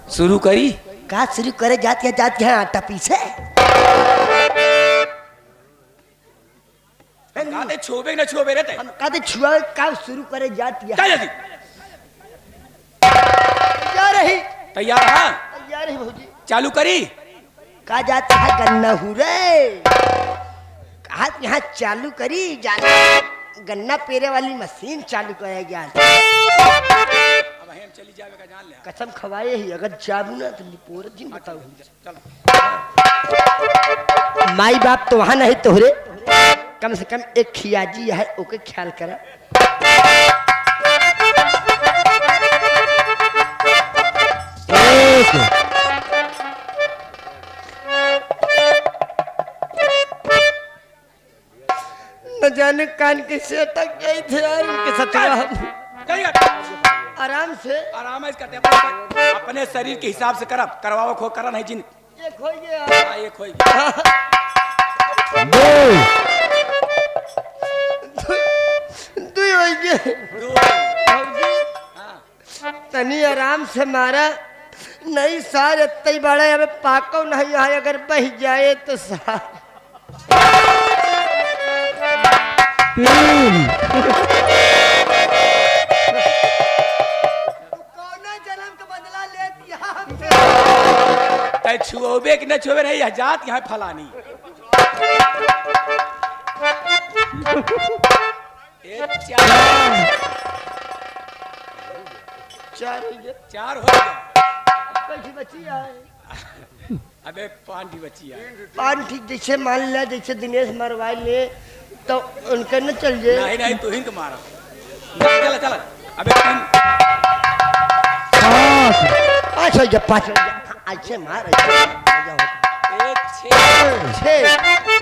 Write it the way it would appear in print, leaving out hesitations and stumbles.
शुरू करी का शुरू करे जात है आटा पीछे कहते छोबे न छोबे रहते हम कहते छुआ का शुरू करे जात है चल जल्दी तैयार है तैयार हाँ तैयार है भौजी चालू करी का जाता है गन्ना हुरे कहा यहाँ चालू करी जाना गन्ना पेरे वाली मशीन चालू करेगी आज अब हम चली जावे का जान ले कसम खवाए ही अगर जाबू ना तो पूरा दिन बताऊ चल माई बाप तो वहां नहीं तोहरे कम से कम एक खियाजी है ओके ख्याल करा न जाने कान किससे अटक गए थे यार उनके साथ आराम से आराम है करते अपने शरीर के हिसाब से करब करवाओ खो करा नहीं जिन एक हो गया एक हो गया दो हो गए तनी आराम से मारा नहीं सार इतनी बड़ा हमें पाको नहीं है अगर बह जाए तो सार छुओबे कि न छुओबे नहीं जात यहाँ फलानी चार हो गया बची है अबे पान की बची है पान ठीक जैसे मान लिया जैसे दिनेश मरवाई ले तो उनका न चल जाए नहीं नहीं तू ही को मारा चल चल अबे तीन पाँच हो जा पाँच हो जा अच्छे मार एक छह